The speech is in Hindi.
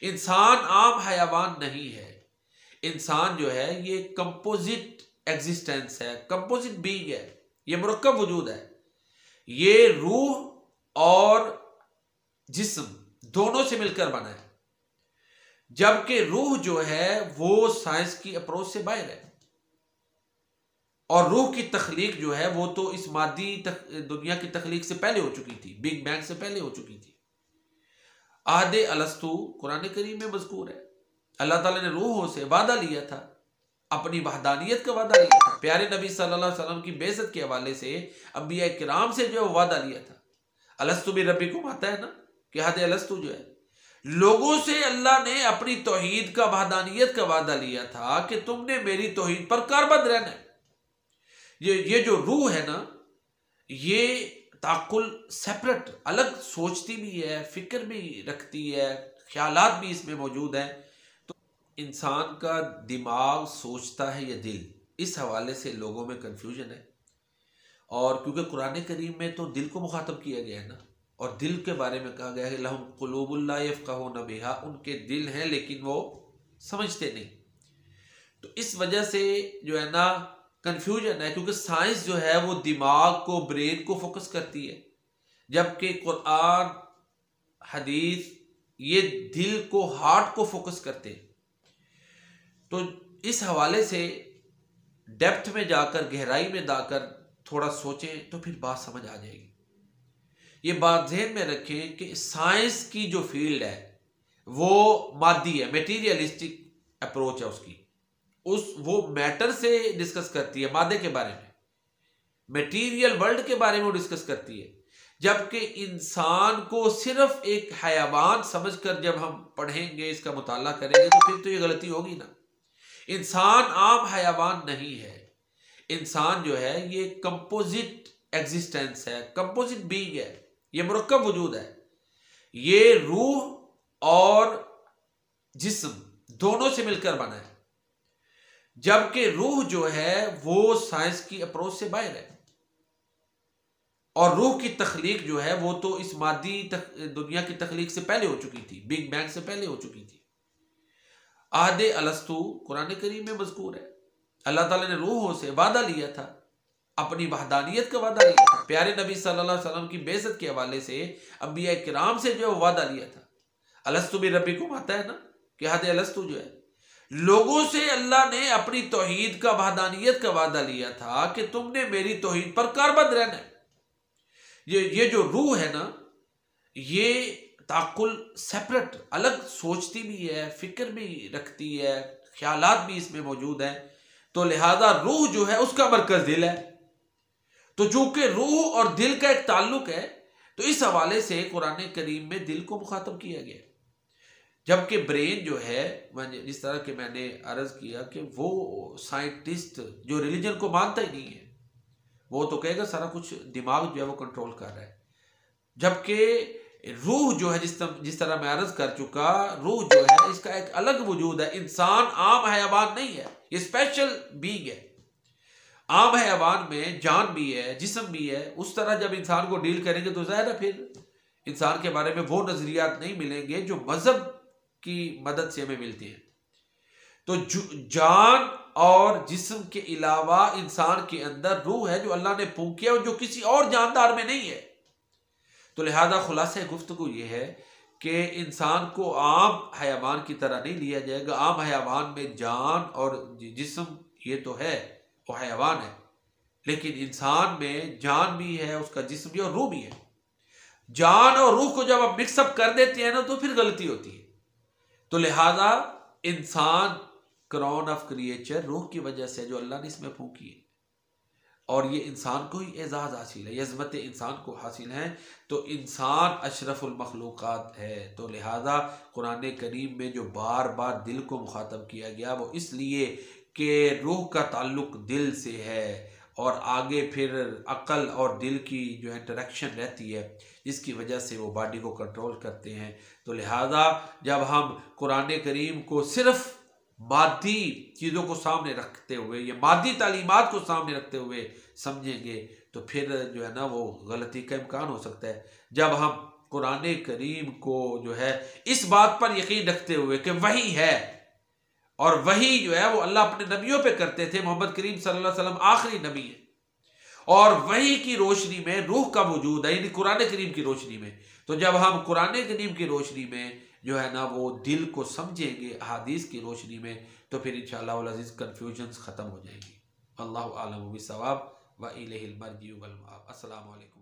इंसान आम हयावान नहीं है। इंसान जो है ये कंपोजिट एग्जिस्टेंस है, कंपोजिट बीइंग है, ये मुरक्कब वजूद है। ये रूह और जिस्म दोनों से मिलकर बना है, जबकि रूह जो है वो साइंस की अप्रोच से बाहर है। और रूह की तख्लीक जो है वो तो इस मादी दुनिया की तख्लीक से पहले हो चुकी थी, बिग बैंग से पहले हो चुकी थी। आहदे अलस्तु कुरान करीम में मज़कूर है। अल्लाह ताला ने रूहों से वादा लिया था, अपनी वहदानियत का वादा लिया था। प्यारे नबी सल्लल्लाहु अलैहि वसल्लम की बेइज्जत के हवाले से अंबिया किराम से जो वादा लिया था, अलस्तु भी रब्बिकुम आता है ना कि आहदे अलस्तु जो है, लोगों से अल्लाह ने अपनी तौहीद का वहदानियत का वादा लिया था कि तुमने मेरी तौहीद पर कारबंद रहना है। ये जो रूह है ना, ये ताकुल सेपरेट अलग सोचती भी है, फिक्र भी रखती है, ख्यालात भी इसमें मौजूद हैं। तो इंसान का दिमाग सोचता है या दिल, इस हवाले से लोगों में कंफ्यूजन है। और क्योंकि कुरान करीम में तो दिल को मुखातब किया गया है ना, और दिल के बारे में कहा गया है लहुम कुलूबुन ला यफ़क़हून बिहा, उनके दिल हैं लेकिन वो समझते नहीं। तो इस वजह से जो है ना कंफ्यूजन है, क्योंकि साइंस जो है वो दिमाग को, ब्रेन को फोकस करती है, जबकि कुरान हदीस ये दिल को, हार्ट को फोकस करते हैं। तो इस हवाले से डेप्थ में जाकर, गहराई में जाकर थोड़ा सोचें तो फिर बात समझ आ जाएगी। ये बात ज़हन में रखें कि साइंस की जो फील्ड है वो मादी है, मटेरियलिस्टिक अप्रोच है उसकी, वो मैटर से डिस्कस करती है, मादे के बारे में, मटेरियल वर्ल्ड के बारे में वो डिस्कस करती है। जबकि इंसान को सिर्फ एक हयावान समझकर जब हम पढ़ेंगे, इसका मुताला करेंगे, तो फिर तो ये गलती होगी ना। इंसान आम हयावान नहीं है। इंसान जो है ये कंपोजिट एग्जिस्टेंस है, कंपोजिट बीइंग है, ये मुरक्कब वजूद है। ये रूह और जिस्म दोनों से मिलकर बना है, जबकि रूह जो है वो साइंस की अप्रोच से बाहर है। और रूह की तख्लीक जो है वो तो इस मादी दुनिया की तख्लीक से पहले हो चुकी थी, बिग बैंग से पहले हो चुकी थी। आहदे अलस्तु कुरान करीम में मज़कूर है। अल्लाह ताला ने रूहों से वादा लिया था, अपनी वहदानियत का वादा लिया था। प्यारे नबी सल्लल्लाहु अलैहि वसल्लम की बेइज्जत के हवाले से अंबिया किराम से जो वादा लिया था, अलस्तु भी रब्बिकुम आता है ना कि आहदे अलस्तु जो है, लोगों से अल्लाह ने अपनी तौहीद का, वहदानियत का वादा लिया था कि तुमने मेरी तौहीद पर कारबंद रहना है। ये जो रूह है ना, ये ताकुल सेपरेट अलग सोचती भी है, फिक्र भी रखती है, ख्यालात भी इसमें मौजूद हैं। तो लिहाजा रूह जो है उसका मरकज दिल है। तो चूंकि रूह और दिल का एक ताल्लुक है, तो इस हवाले से कुरान करीम में दिल को मुखातब किया गया। जबकि ब्रेन जो है, जिस तरह के मैंने अर्ज किया कि वो साइंटिस्ट जो रिलीजन को मानता ही नहीं है, वो तो कहेगा सारा कुछ दिमाग जो है वो कंट्रोल कर रहा है। जबकि रूह जो है, जिस तरह मैं अर्ज कर चुका, रूह जो है इसका एक अलग वजूद है। इंसान आम हयावान नहीं है, ये स्पेशल बीइंग है। आम हयावान में जान भी है, जिस्म भी है। उस तरह जब इंसान को डील करेंगे तो ज़ाहिर है फिर इंसान के बारे में वो नजरियात नहीं मिलेंगे जो मजहब की मदद से हमें मिलती हैं। तो जान और जिस्म के अलावा इंसान के अंदर रूह है जो अल्लाह ने फूंकी है और जो किसी और जानदार में नहीं है। तो लिहाजा खुलासा गुफ्तगू ये है कि इंसान को आम हयावान की तरह नहीं लिया जाएगा। आम हयावान में जान और जिस्म ये तो है, वो हयावान है, लेकिन इंसान में जान भी है, उसका जिस्म भी और रूह भी है। जान और रूह को जब आप मिक्सअप कर देते हैं ना तो फिर गलती होती है। तो लिहाजा इंसान क्राउन ऑफ क्रिएचर रूह की वजह से जो अल्लाह ने इसमें फूंकी है, और ये इंसान को ही एजाज हासिल है, यज़मत इंसान को हासिल है। तो इंसान अशरफुल मखलूक़ात है। तो लिहाजा कुरान करीम में जो बार बार दिल को मुखातब किया गया वो इसलिए कि रूह का ताल्लुक दिल से है, और आगे फिर अक़ल और दिल की जो इंटरेक्शन रहती है, जिसकी वजह से वो बॉडी को कंट्रोल करते हैं। तो लिहाजा जब हम कुरान करीम को सिर्फ मादी चीज़ों को सामने रखते हुए, या मादी तालीमात को सामने रखते हुए समझेंगे, तो फिर जो है ना वो गलती का इम्कान हो सकता है। जब हम कुरान करीम को जो है इस बात पर यकीन रखते हुए कि वही है, और वही जो है वो अल्लाह अपने नबियों पे करते थे। मोहम्मद करीम सल्लल्लाहु अलैहि वसल्लम आखिरी नबी है, और वही की रोशनी में रूह का वजूद है, यानी कुरान करीम की रोशनी में। तो जब हम कुरान करीम की रोशनी में जो है ना वो दिल को समझेंगे अहादीस की रोशनी में, तो फिर इंशाअल्लाह वल अज़ीज़ कन्फ्यूजन्स ख़त्म हो जाएंगी। अल्लाहु आलम बिस्सवाब व इलैहिल मर्जिउ वल मआब। अस्सलामु अलैकुम।